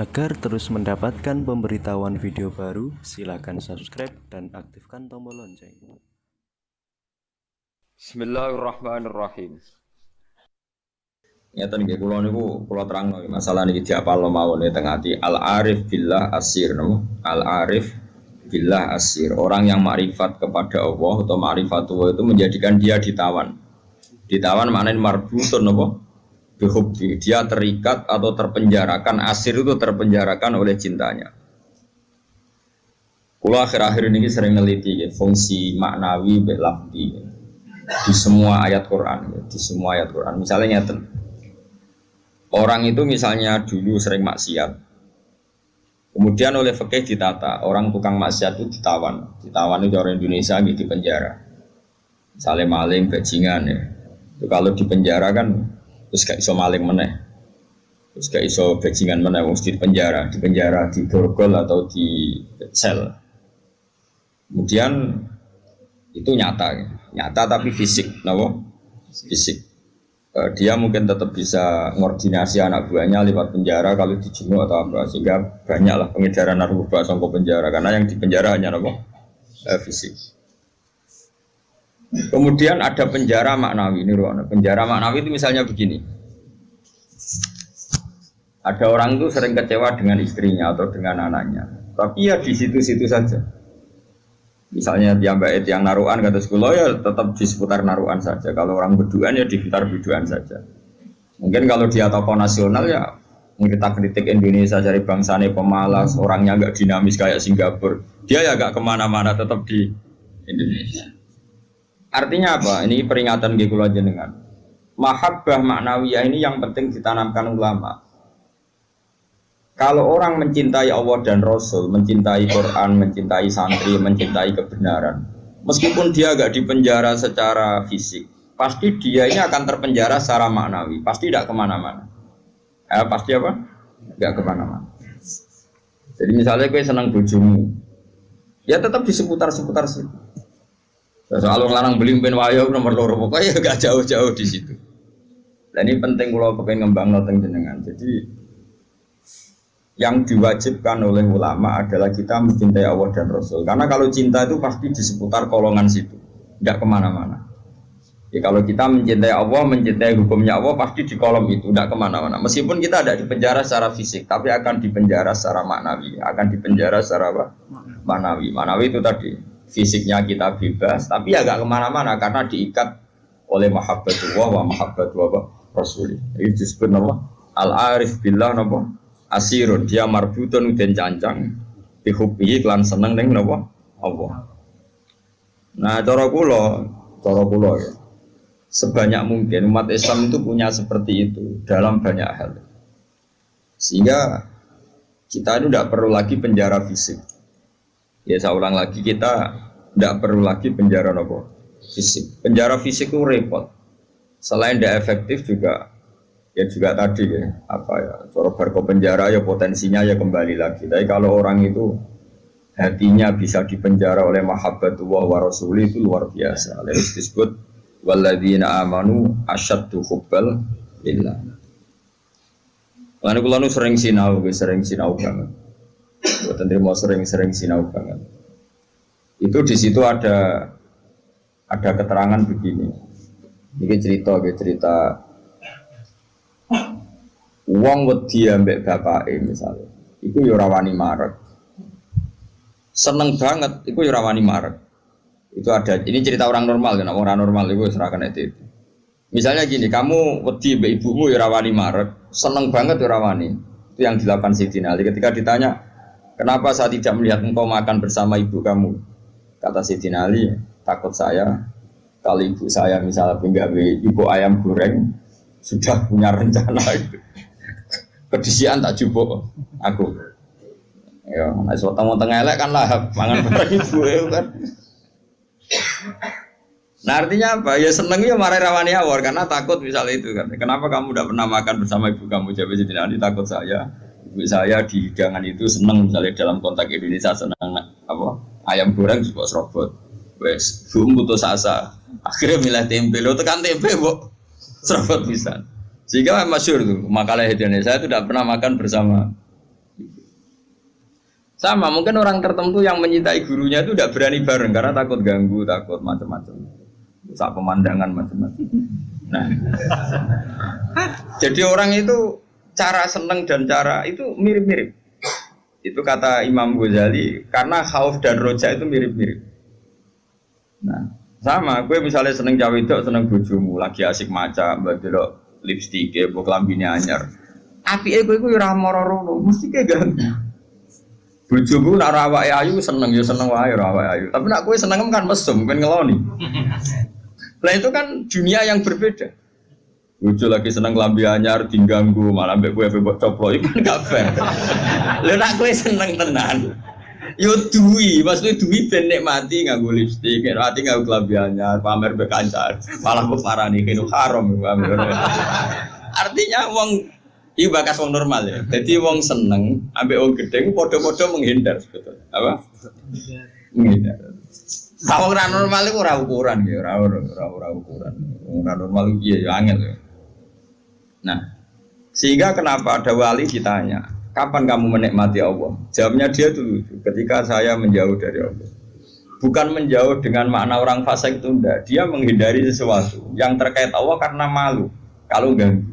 Agar terus mendapatkan pemberitahuan video baru, silakan subscribe dan aktifkan tombol lonceng. Bismillahirrahmanirrahim. Ngeten nggih kula niku kula terangno masalah niki diapalno mawon teng ati al-arif billah asir napa? Al-arif billah asir. Orang yang makrifat kepada Allah atau ma'rifatullah itu menjadikan dia ditawan. Ditawan maknanya marbutun napa? Bihubbi. Dia terikat atau terpenjarakan, asir itu terpenjarakan oleh cintanya. Kula akhir-akhir ini sering neliti ya, fungsi maknawi mek lafzi di semua ayat Quran, ya, di semua ayat Quran. Misalnya ngeten. Orang itu misalnya dulu sering maksiat. Kemudian oleh fikih ditata, orang tukang maksiat itu ditawan. Ditawan itu orang Indonesia gitu di penjara. Misalnya maling, bajingan ya. Itu kalau di penjara kan terus gak iso maling meneh. Terus gak iso bajingan meneh mesti di penjara, di borgol atau di sel. Kemudian itu nyata tapi fisik, kenapa? Fisik. Dia mungkin tetap bisa ngordinasi anak buahnya lewat penjara kalau dijenguk atau apa, sehingga banyaklah pengedaran narkoba sangko penjara karena yang di penjara hanya apa? Fisik. Kemudian ada penjara maknawi ini ruang. Penjara maknawi itu misalnya begini. Ada orang itu sering kecewa dengan istrinya atau dengan anaknya, tapi ya di situ-situ saja. Misalnya mbak yang naruhan kata sekolah ya tetap di seputar naruhan saja. Kalau orang berduaan ya di sekitar berduaan saja. Mungkin kalau dia tokoh nasional ya kita kritik Indonesia dari bangsanya pemalas, orangnya agak dinamis kayak Singapura. Dia ya agak kemana-mana tetap di Indonesia. Artinya apa? Ini peringatan gekulah jenengan. Mahabbah maknawiyah ini yang penting ditanamkan ulama. Kalau orang mencintai Allah dan Rasul, mencintai Quran, mencintai santri, mencintai kebenaran, meskipun dia agak dipenjara secara fisik, pasti dia ini akan terpenjara secara maknawi, pasti tidak kemana-mana. Pasti apa? Tidak kemana-mana. Jadi misalnya gue senang bojomu, ya tetap di seputar-seputar situ. Soal orang belimpin wayo nomor loro, pokoknya gak jauh-jauh di situ. Dan ini penting kalau kepengen ngembang noteng jenengan. Jadi yang diwajibkan oleh ulama adalah kita mencintai Allah dan Rasul. Karena kalau cinta itu pasti di seputar kolongan situ, tidak kemana-mana. Ya, kalau kita mencintai Allah, mencintai hukumnya Allah, pasti di kolom itu, tidak kemana-mana. Meskipun kita tidak dipenjara secara fisik, tapi akan dipenjara secara maknawi. Akan dipenjara secara apa? Maknawi. Maknawi itu tadi, fisiknya kita bebas, tapi agak kemana-mana karena diikat oleh mahabbatullah wa mahabbatullah Rasul. Ini disebut apa? Al-arif billah apa? Asirun, dia marbutun dan cancang dihubbihi klan seneng ning napa Allah. Nah, cara kula ya. Sebanyak mungkin umat Islam itu punya seperti itu dalam banyak hal. Sehingga kita itu tidak perlu lagi penjara fisik. Ya, saya ulang lagi, kita tidak perlu lagi penjara napa fisik. Penjara fisik itu repot. Selain tidak efektif juga ya juga tadi ya apa ya cara barco penjara ya potensinya ya kembali lagi. Tapi kalau orang itu hatinya bisa dipenjara oleh mahabbatullah wa rasuli itu luar biasa. Lalu disebut walladzina amanu asyaddu hubbal lillah. Lan kula nu sering sinau banget. Mboten trimo sering sinau banget. Itu di situ ada keterangan begini. Ini cerita wong wedi ambek bapake misalnya, iku ya ora wani marek. Seneng banget, iku ya ora wani marek. Itu ada, ini cerita orang normal kan, orang normal itu serahkan itu. Misalnya gini, kamu wedi ambek ibumu ya ora wani marek, seneng banget ya ora wani. Itu yang dilakukan Sayyidina Ali ketika ditanya, kenapa saya tidak melihat engkau makan bersama ibu kamu? Kata Sayyidina Ali, takut saya kalau ibu saya misalnya penggawe ibu ayam goreng sudah punya rencana itu. Kedisian tak jupuk aku. Ya, nek weteng-weteng elek kan lah mangan bareng ibu kan. Nah artinya apa? Ya seneng ya marai rawani awor karena takut misalnya itu kan. Kenapa kamu tidak pernah makan bersama ibu kamu? Jawab Sayyidina Ali, takut saya. Ibu saya di hidangan itu seneng misalnya dalam konteks Indonesia seneng apa? Ayam goreng juga serobot. Wes, bumbu putus asa. Akhirnya milih tempe. Lo tekan tempe, kok serobot bisa. Sehingga masyhur tuh makalah Indonesia itu tidak pernah makan bersama Sama, mungkin orang tertentu yang mencintai gurunya itu tidak berani bareng karena takut ganggu, takut macam-macam. Sak pemandangan macam-macam. Nah, jadi orang itu cara seneng dan cara itu mirip-mirip. Itu kata Imam Ghazali, karena khauf dan roja itu mirip-mirip. Nah, sama, gue misalnya seneng cawe itu, seneng bojomu, lagi asik maca, mbak lipstick, mbok klambine anyar. Apike kowe iku ora moro-moro, mesti ke ganggu. Bojomu nak awake ayu seneng ya seneng wae ora awake ayu. Tapi nak kowe seneng kan mesum, kan ngeloni. Lah itu kan dunia yang berbeda. Bojo lagi seneng klambi anyar diganggu, malah mbek kowe mbok coplok iku kan gak fair. Lah nak kowe seneng tenan. Yo duwi, maksudnya duwi ben nikmati nganggo lipstik, nikmati nganggo klambi anyar, pamer mbek kancan. Malah kok parani kene haram. Artinya wong iki bakas wong normal ya. Jadi wong seneng ambek wong gedhe padha-padha menghindar sebetulnya. Apa? Menghindar. Wong ora normal iku ora ukuran ya, ora ukuran. Wong ora normal iki ya angel ya. Nah, sehingga kenapa ada wali ditanya, kapan kamu menikmati Allah? Jawabnya dia dulu, ketika saya menjauh dari Allah. Bukan menjauh dengan makna orang fasik itu enggak. Dia menghindari sesuatu yang terkait Allah karena malu kalau ganggu.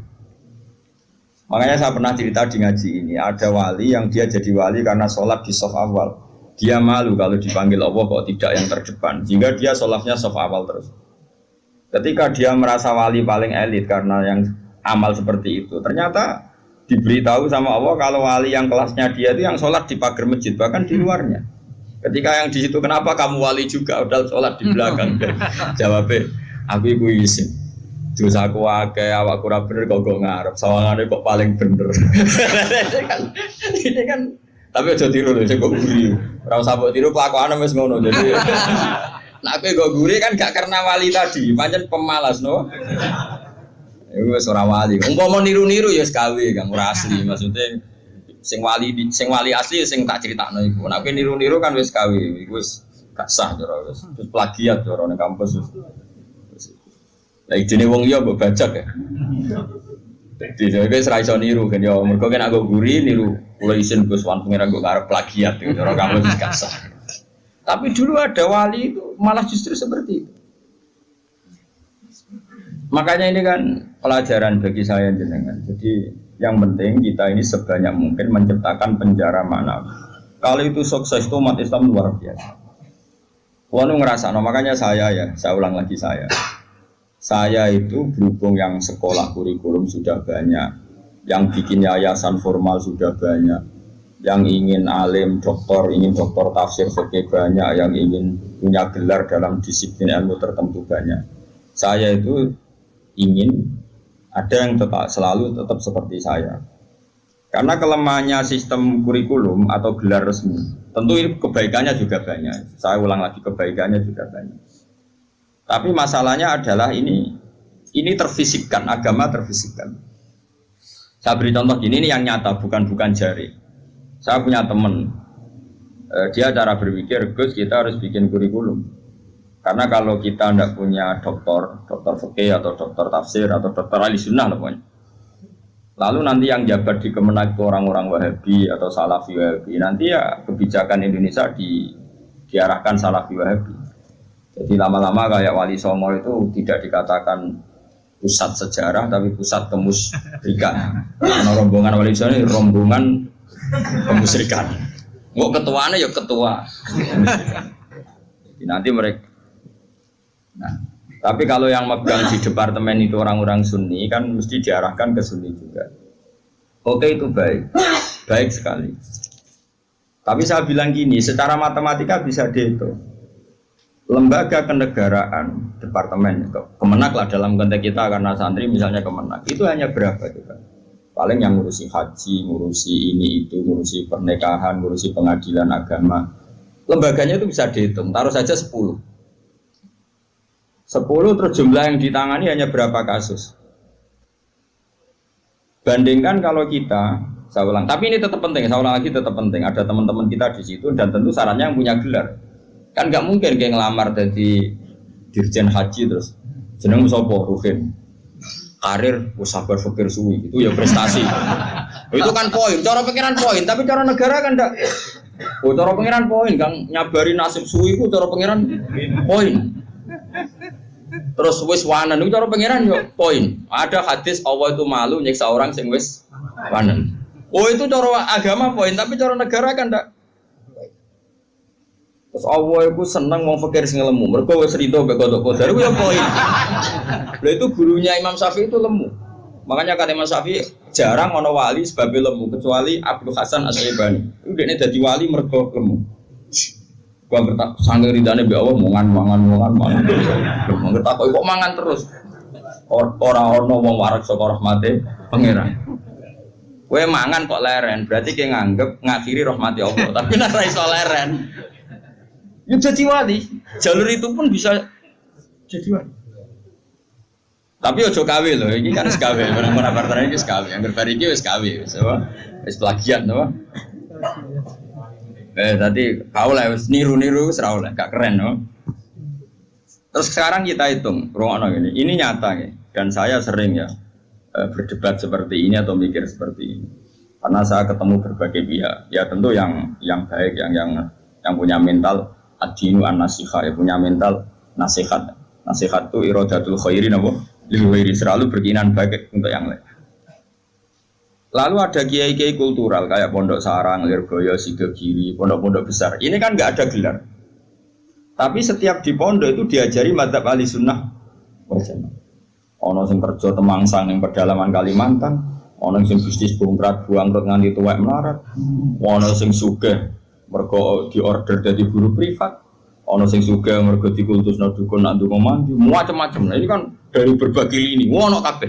Makanya saya pernah cerita di ngaji ini, ada wali yang dia jadi wali karena sholat di shaf awal. Dia malu kalau dipanggil Allah kok tidak yang terdepan, sehingga dia sholatnya shaf awal terus. Ketika dia merasa wali paling elit karena yang amal seperti itu, ternyata diberitahu sama Allah kalau wali yang kelasnya dia itu yang sholat di pagar masjid, bahkan di luarnya. Ketika yang di situ, kenapa kamu wali juga, udah sholat di belakang? Jawabnya, aku iku isin. Dosa aku akeh, awakku ora bener kok ngarep, sawangane kok paling bener. Ini kan tapi aja tiru lho, kok guri. Ora usah mbok tiru kelakuane wis ngono. Jadi nek kowe kok guri kan gak karena wali tadi, pancen pemalas no. Iku wis ora wali. Umpama niru-niru ya wis gawe Kang, ora asli. Maksudnya sing wali asli sing tak critakno iku. Nek kowe niru-niru kan wis gawe, iku wis gak sah cara wis. Terus plagiat cara ning kampus wis. Lah jenenge wong liya mbok bajak ya. Dadi wis ra iso niru kan ya mergo kan aku guri niru kula isin Gus Wan pengen aku arep plagiat ya cara kamu wis gak sah. Tapi dulu ada wali itu malah justru seperti itu. Makanya ini kan pelajaran bagi saya jenengan. Jadi yang penting kita ini sebanyak mungkin menciptakan penjara manawi. Kalau itu sukses itu umat Islam luar biasa. Wanu ngerasa, makanya saya ulang lagi saya itu berhubung yang sekolah kurikulum sudah banyak, yang bikin yayasan formal sudah banyak, yang ingin alim, ingin doktor tafsir fikih banyak, yang ingin punya gelar dalam disiplin ilmu tertentu banyak. Saya itu ingin ada yang selalu tetap seperti saya. Karena kelemahannya sistem kurikulum atau gelar resmi, tentu ini kebaikannya juga banyak. Saya ulang lagi, kebaikannya juga banyak. Tapi masalahnya adalah ini terfisikkan, agama terfisikkan. Saya beri contoh gini, ini yang nyata, bukan jari. Saya punya teman, dia cara berpikir, Gus kita harus bikin kurikulum. Karena kalau kita tidak punya doktor fikih atau doktor tafsir atau doktor ahli sunnah pokoknya. Lalu nanti yang jabat di Kemenak orang-orang Wahabi atau Salafi Wahabi, nanti ya kebijakan Indonesia diarahkan Salafi Wahabi. Jadi lama-lama kayak Wali Songo itu tidak dikatakan pusat sejarah tapi pusat kemusyrikan. Karena rombongan Wali Songo ini rombongan kemusyrikan. Mau ketuanya ya ketua. Jadi nanti mereka. Nah, tapi kalau yang megang di departemen itu orang-orang Sunni kan mesti diarahkan ke Sunni juga. Oke itu baik sekali. Tapi saya bilang gini, secara matematika bisa dihitung. Lembaga kenegaraan, departemen, Kemenak lah dalam konteks kita karena santri misalnya Kemenak, itu hanya berapa juga? Paling yang ngurusi haji, ngurusi ini itu, ngurusi pernikahan, ngurusi pengadilan agama. Lembaganya itu bisa dihitung, taruh saja 10 terus jumlah yang ditangani hanya berapa kasus. Bandingkan kalau kita, saya ulang, tapi ini tetap penting, saya ulang lagi tetap penting. Ada teman-teman kita di situ dan tentu sarannya yang punya gelar. Kan nggak mungkin kayak ngelamar jadi dirjen haji terus jeneng sopo Ruhin karir sabar fikir suwi itu ya prestasi. Itu kan poin, cara pikiran poin, tapi cara negara kan enggak. Oh, cara pangeran poin, Kang nyabari nasib suwi ku cara pangeran poin. Terus wis wanen itu cara pangeran yo poin. Ada hadis Allah itu malu nyiksa orang sing wis wanen. Oh, itu cara agama poin, tapi cara negara kan ndak. Terus Allah itu seneng wong fakir sing lemu. Mergo wis rido mbek kodok-kodok iku yo poin. Lha itu gurunya Imam Syafi'i itu lemu. Makanya kata Imam Syafi'i jarang ono wali sebabnya lemu kecuali Abdul Hasan As-Syaibani. Itu dia jadi wali mergo lemu. Gua bertak sange ridane mbek Allah mangan. Ngertak kok mangan terus. Ora ono wong warak saka rahmate pangeran. Kowe mangan kok leren, berarti kowe nganggep ngakhiri rahmati Allah. Tapi nek ora iso leren. Ya jadi wali. Jalur itu pun bisa jadi wali. Tapi ojo kawe loh, ini kan sekawe, orang-orang partner ini sekawe, yang berpari ini sekawe, wis plagiat, no? Tadi kau lah, niru serau lah, gak keren, no? Terus sekarang kita hitung, ini nyata ya, dan saya sering ya berdebat seperti ini atau mikir seperti ini, karena saya ketemu berbagai pihak, ya tentu yang baik, yang punya mental ad-dinu an-nasiha, ya punya mental nasihat itu iradatul khairin apa? Liwiri selalu berkeinginan baik untuk yang lain. Lalu ada kiai-kiai kultural kayak Pondok Sarang, Lirboyo, Sidogiri, pondok-pondok besar. Ini kan nggak ada gelar. Tapi setiap di pondok itu diajari madzhab ahli sunnah wal jamaah. Ono sing kerja temangsang yang pedalaman Kalimantan, ono sing bisnis bongkrat buangkrut nganti tuwek melarat, ono sing sugih mergo diorder dari guru privat. Ono sing sugih mergo dikultusno dukun nak ndonga mandi, macam-macam. Nah ini kan dari berbagai lini, ono kabeh.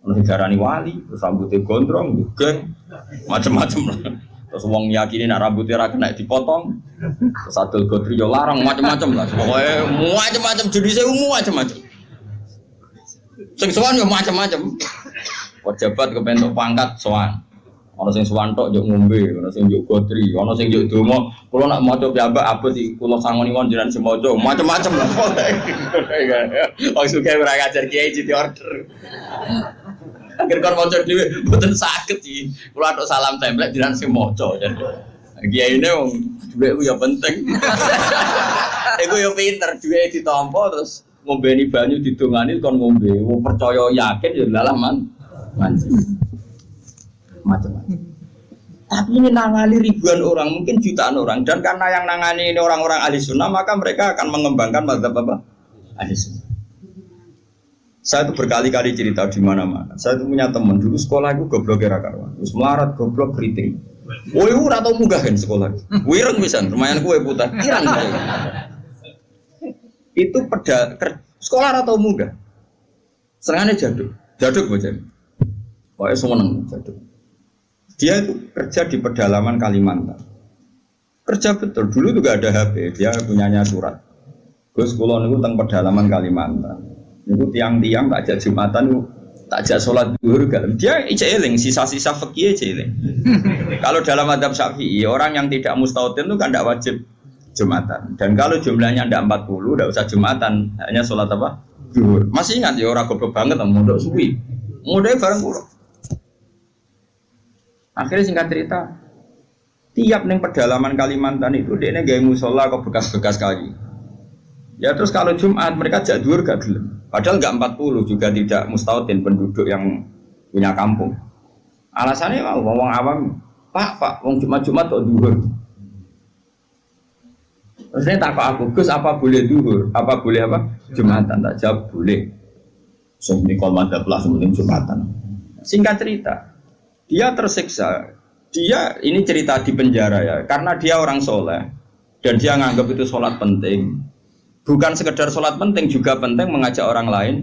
Ono sing darani wali, terus rambutnya gondrong, geng, macam-macam. Terus wong yakini nak rambutnya ra kena dipotong. Terus adol godri yo larang macam-macam lah. Pokoke macam-macam jenisnya macam-macam. Sing sowan yo macam-macam. Pejabat kepentok pangkat sowan. Ono sing suwantok njuk ngombe, ono sing njuk godri, ono sing njuk donga. Kula nak maca piyambak abot iki kula sangoni wong jenengan semoco, macam-macam lah. Wong suka ora ngajar kiai di order. Akhir kon maca dhewe mboten saged iki. Kula tok salam template jenengan sing maca. Kiyaine wong dhuwit ku ya penting. Iku yo pinter dhuwit ditampa terus ngombeni banyu didongani kon ngombe. Wong percaya yakin ya lalah manci. Macam-macam. Tapi ini nangani ribuan orang, mungkin jutaan orang, dan karena yang nangani ini orang-orang ahli sunnah, maka mereka akan mengembangkan mazhab apa? Ahli sunnah. Saya itu berkali-kali cerita di mana-mana. Saya itu punya teman dulu sekolah itu goblok era karuan, terus melarat goblok keriting. Woi ora tau mugahin sekolah. Wireng pisan, lumayan kue putih. Irang. Itu sekolah ora tau mugah. Serangane jaduk bocah. Pokoke seneng jaduk. Dia itu kerja di pedalaman Kalimantan. Kerja betul. Dulu juga ada HP. Dia punyanya surat. Gus kulon itu teng pedalaman Kalimantan. Itu tiang-tiang tak ajak Jumatan, tak ajak sholat zuhur. Dia eling sisa-sisa fikih eling. Kalau dalam mazhab Syafi'i, orang yang tidak mustautin itu kan tidak wajib Jumatan. Dan kalau jumlahnya tidak 40, tidak usah Jumatan, hanya sholat apa? Zuhur. Masih ingat ya orang goblok banget mondok suwi. Mondoknya bareng pulau. Akhirnya singkat cerita, tiap neng pedalaman Kalimantan itu dia gawe musola kok bekas-bekas kayu. Ya terus kalau Jumat mereka jak dhuwur gak gelem. Padahal enggak 40 juga tidak mustautin penduduk yang punya kampung. Alasannya wong awam, Pak, wong Jumat kok dhuwur. Terus ini tak aku, Gus apa boleh dhuwur? Apa boleh apa? Jumatan, tak jawab boleh. Sing nikol madzhab lah sementing Jumatan. Singkat cerita, dia tersiksa. Dia ini cerita di penjara ya, karena dia orang soleh dan dia nganggap itu sholat penting. Bukan sekedar sholat penting, juga penting mengajak orang lain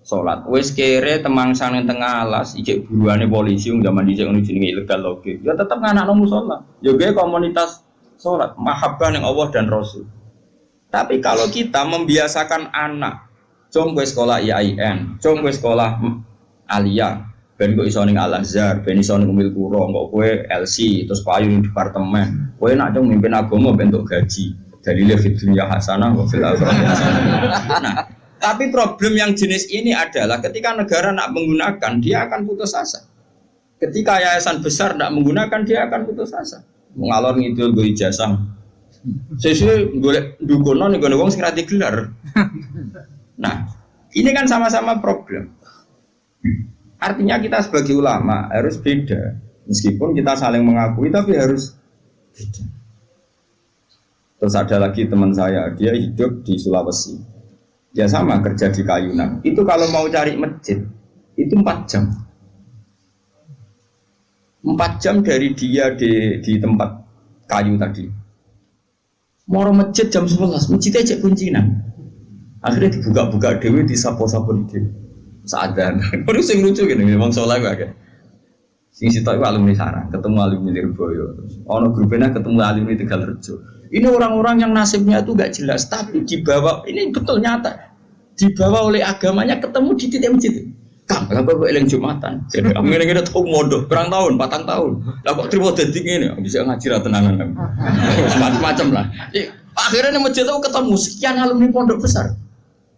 sholat. Wes kere temang sang yang tengah alas, ijek buruannya polisi yang zaman dijek ini jenenge ilegal lagi. Ya tetap nganak nomu sholat. Juga komunitas sholat, mahabbah yang Allah dan Rasul. Tapi kalau kita membiasakan anak, jom gue sekolah IAIN, jom gue sekolah Aliyah. Ben kok iso ning Al-Azhar, ben iso ning Umil Qura, kok kowe LC terus payu ning departemen. Kowe nak cung mimpin agama bentuk gaji. Dalile fid dunya hasanah wa fil akhirati hasanah. Nah, tapi problem yang jenis ini adalah ketika negara nak menggunakan, dia akan putus asa. Ketika yayasan besar nak menggunakan, dia akan putus asa. ngalor ngidul gue ijazah. Sesuai golek dukono nih gue wong sing ra digelar. Nah, ini kan sama-sama problem. Artinya kita sebagai ulama harus beda. Meskipun kita saling mengakui tapi harus beda. Terus ada lagi teman saya, dia hidup di Sulawesi. Dia sama kerja di Kayunan. Itu kalau mau cari masjid itu 4 jam. 4 jam dari dia di tempat kayu tadi. Mau masjid jam 11, masjidnya cek kuncinan. Akhirnya dibuka-buka dewe, disapo-sapo dewe. Seadan. Baru sing lucu gini, memang soleh gak. Sing sitok itu alumni Sarang, ketemu alumni Lirboyo. Ono grupnya ketemu alumni Tegalrejo. Ini orang-orang yang nasibnya itu gak jelas, tapi dibawa, ini betul nyata. Dibawa oleh agamanya ketemu di titik masjid. Kang, apa eling Jumatan? Jadi ngene-ngene tau mondok, berang tahun, 4 tahun. Lah kok trimo dadi ngene, bisa ngaji ra tenanan. Macam-macam lah. Akhirnya di masjid itu ketemu sekian alumni pondok besar.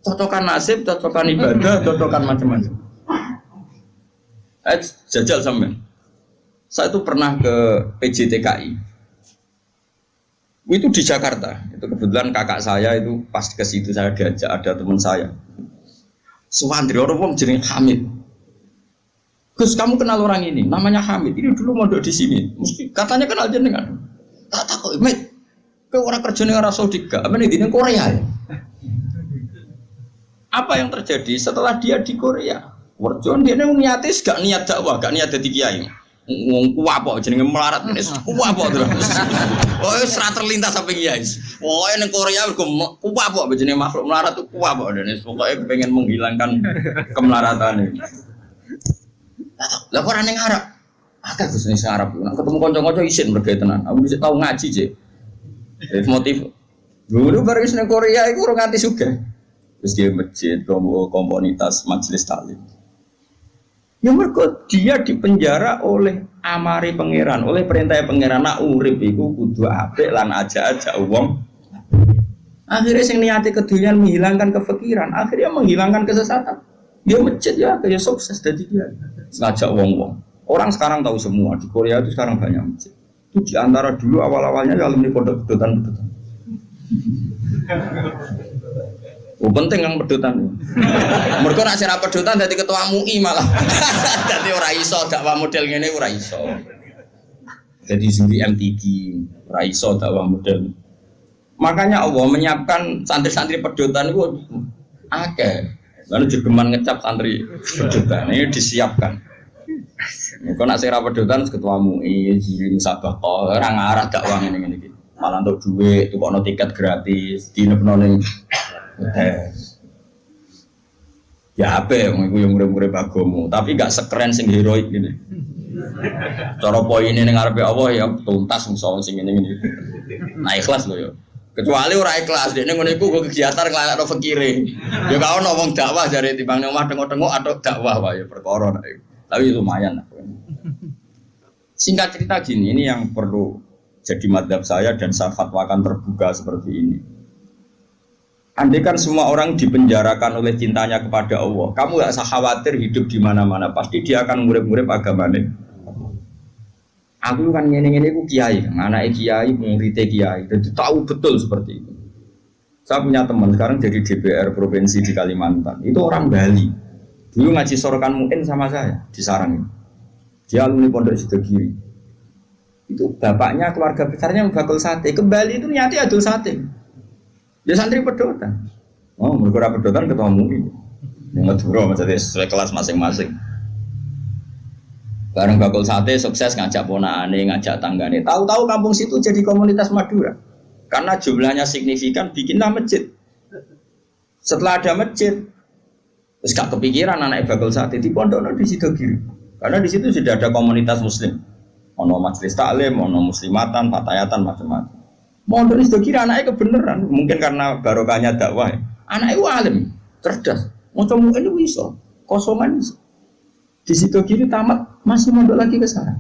Cocokan nasib, cocokan ibadah, cocokan macam-macam. Jajal sampean. Saya itu pernah ke PJTKI. Itu di Jakarta. Itu kebetulan kakak saya itu pas ke situ saya diajak ada teman saya. Suwandri orang wong jenenge Hamid. Gus, kamu kenal orang ini? Namanya Hamid. Ini dulu mondok di sini. Mesti katanya kenal jenengan. Tak kok, Mit. Kowe ora kerja ning Arab Saudi gak? Apa ning Korea ya? Apa yang terjadi setelah dia di Korea? Werjon dia niate gak niat dakwah, gak niat dadi kiai. Wong kuwapok jenenge melarat ini kuwapok terus. Oh, serat terlintas sampai kiai. Oh, ning Korea kuwapok jenenge makhluk melarat tuh kuwapok dan pokoknya pengen menghilangkan kemelaratan ini. Lah kok ora ning Arab? Akeh Gus ning Arab. Nek ketemu kanca-kanca isin mergo tenan. Aku bisa tau ngaji, Cek. Motif. Dulu bareng ning Korea iku ora nganti sugih. Terus dia masjid, komunitas majelis taklim. Ya mergo dia dipenjara oleh amari pangeran, oleh perintah pangeran nak urip iku kudu apik lan aja wong. Akhirnya sing niate kedunian menghilangkan kefikiran, akhirnya menghilangkan kesesatan. Dia masjid ya, kayak sukses dari dia. Ngajak wong-wong. Orang sekarang tahu semua di Korea itu sekarang banyak masjid. Itu di antara dulu awal-awalnya alumni pondok pedotan. Oh penting yang pedotan. Mereka nak sira pedotan dadi ketua MUI malah. Dadi ora iso dakwah model ngene ora iso. Jadi juri MTQ ora iso dakwah model. Makanya Allah menyiapkan santri-santri pedotan itu akeh. Lalu jegeman ngecap santri pedotan ini disiapkan. Mereka nak sira pedotan ketua MUI, juri musabaqah, ora ngarah dakwah ngene iki. Malah untuk duit, tukokno tiket gratis, dinepno ning ya apa ya, yang murid-murid bagomu, tapi gak sekeren sing heroik gini. Cara poin ini ngarepe Allah ya tuntas musuh sing ini. Nah ikhlas loh ya. Kecuali orang ikhlas, dia ngono iku kegiatan ngelakno fakire. Ya kau ngomong dakwah dari timbang omah tengok-tengok atau dakwah wae perkara. Tapi lumayan lah. Singkat cerita gini, ini yang perlu jadi madhab saya dan saya fatwakan terbuka seperti ini. Andai kan semua orang dipenjarakan oleh cintanya kepada Allah, kamu gak usah khawatir hidup di mana-mana, pasti dia akan ngurip-ngurip agamanya. Aku kan ngene-ngene ku kiai, anak kiai, muridnya kiai, jadi tahu betul seperti itu. Saya punya teman sekarang jadi DPR provinsi di Kalimantan, itu orang Bali. Dulu ngaji sorokan Mu'in sama saya di Sarang. Dia alumni Pondok Sidogiri. Itu bapaknya keluarga besarnya bakul sate. Ke Bali itu niatnya adul sate. Ya santri pedotan. Oh, mereka pedotan ketua MUI. Yang Madura maksudnya sesuai kelas masing-masing. Bareng bakul sate sukses ngajak ponakane, ngajak tanggane. Tahu-tahu kampung situ jadi komunitas Madura. Karena jumlahnya signifikan bikinlah masjid. Setelah ada masjid, terus gak kepikiran anak bakul sate di pondok di Sidogiri. Karena di situ sudah ada komunitas muslim. Ono majelis taklim, ono muslimatan, patayatan macam-macam. Mondok itu kira anaknya kebenaran, mungkin karena barokahnya dakwah. Anaknya itu alim, cerdas. Mau coba ini bisa, kosongan bisa. Di situ kiri tamat masih mondok lagi ke sana.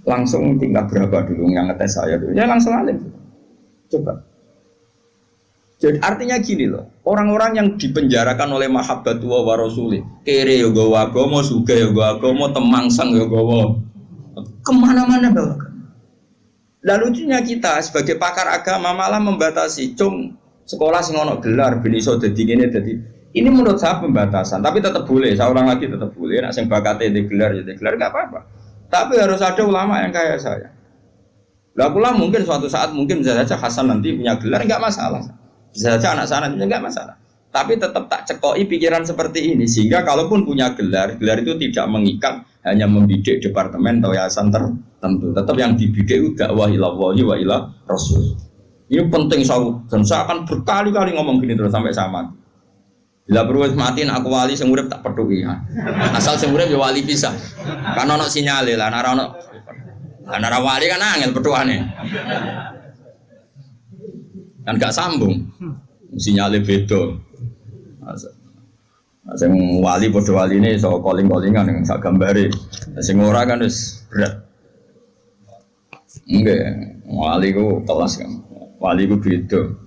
Langsung tingkat berapa dulu yang ngetes saya dulu? Ya langsung alim. Coba. Jadi artinya gini loh, orang-orang yang dipenjarakan oleh mahabbatullah wa rasulih, kere yo gawa agama, suga yo gawa agama, temangsang yo gawa, kemana-mana bawa. Lalu lucunya kita sebagai pakar agama malah membatasi, cung sekolah sing ono gelar ben iso dadi ngene dadi. Ini menurut saya pembatasan, tapi tetap boleh. Saya ulang lagi tetap boleh. Nek sing bakate di gelar ya di gelar enggak apa-apa. Tapi harus ada ulama yang kayak saya. Lah pula mungkin suatu saat mungkin bisa saja Hasan nanti punya gelar enggak masalah. Bisa saja anak saya nanti enggak masalah. Tapi tetap tak cekoki pikiran seperti ini sehingga kalaupun punya gelar, gelar itu tidak mengikat hanya membidik departemen atau yayasan tertentu. Tetap yang dibidik itu dakwah ila wahi wa ila rasul. Ini penting dan saya akan berkali-kali ngomong gini terus sampai saya mati. Bila perlu matiin aku wali sing urip tak peduli ya. Asal sing urip ya wali bisa. Kan ono sinyale lah ana wali kan angel petuane. Kan gak sambung. Sinyale beda. Sing wali padha waline iso calling-callingan ning sak gambare. Sing ora kan wis berat. Enggak, wali ku kelas kan. Wali ku beda.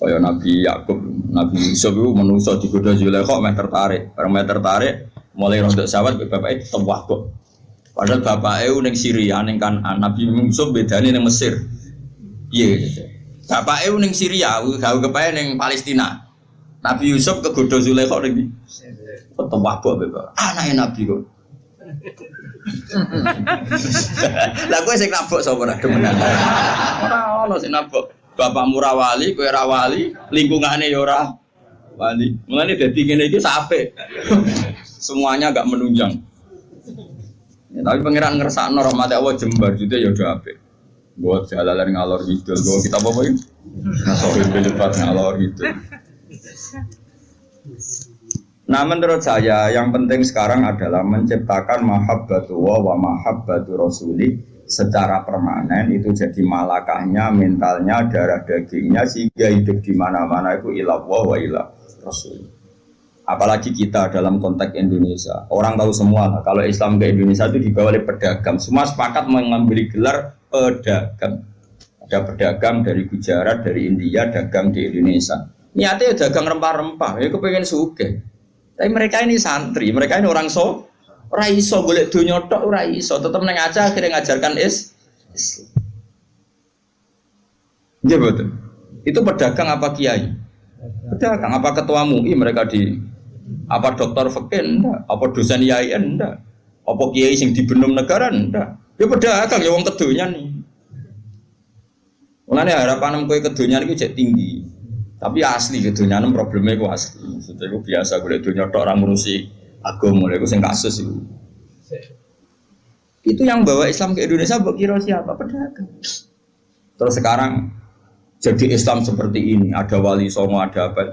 Kaya Nabi Yakub, Nabi Yusuf itu manusia digoda Zulaikha meh tertarik. Bareng meh tertarik, mulai rontok sawat bapake tewah kok. Padahal bapake ning Syria ning Kanaan, Nabi Yusuf bedane ning Mesir. Piye? Bapake ning Syria, gawe kepae ning Palestina. Nabi Yusuf kegoda Zulaikha ning tewah kok bapak. Anake Nabi kok. Lah kowe sing nabok sapa ora demenan. Ora ono sing nabok. Bapakmu ra wali, kowe ra wali, lingkungane ya ora wali. Mulane dadi ngene iki sapek. Semuanya agak menunjang. Ya, tapi pangeran ngersakno rahmat Allah jembar jute ya do apik. Buat jalalan ngalor ngidul, go kita apa iki? Nasohil belepat ngalor gitu. Nah menurut saya yang penting sekarang adalah menciptakan mahabbatullah wa mahabbatu rasuli secara permanen itu jadi malakahnya, mentalnya, darah dagingnya sehingga hidup di mana-mana itu ilallah wa ilah rasul. Apalagi kita dalam konteks Indonesia, orang tahu semua kalau Islam ke Indonesia itu dibawa oleh pedagang. Semua sepakat mengambil gelar pedagang. Ada pedagang dari Gujarat, dari India, dagang di Indonesia. Niatnya dagang rempah-rempah, ya kepengen sugih. Tapi mereka ini santri, mereka ini orang ora iso golek donya tok ora iso, tetep nang aja akhirnya ngajarkan Islam. Nggih betul. Itu pedagang apa kiai? Pedagang apa ketua MUI mereka di apa dokter fikih ndak, apa dosen IAIN ndak, apa kiai sing dibenom negara ndak. Ya pedagang ya wong kedonyan nih. Mulane harapan kowe kedonyan iki jek tinggi. Tapi asli kedonyan problemnya ku asli. Maksudnya ku biasa golek donya tok ora ngurusi agama lha iku sing kasus itu. Itu yang bawa Islam ke Indonesia mbok kira siapa? Pedagang. Terus sekarang jadi Islam seperti ini, ada wali songo, ada apa?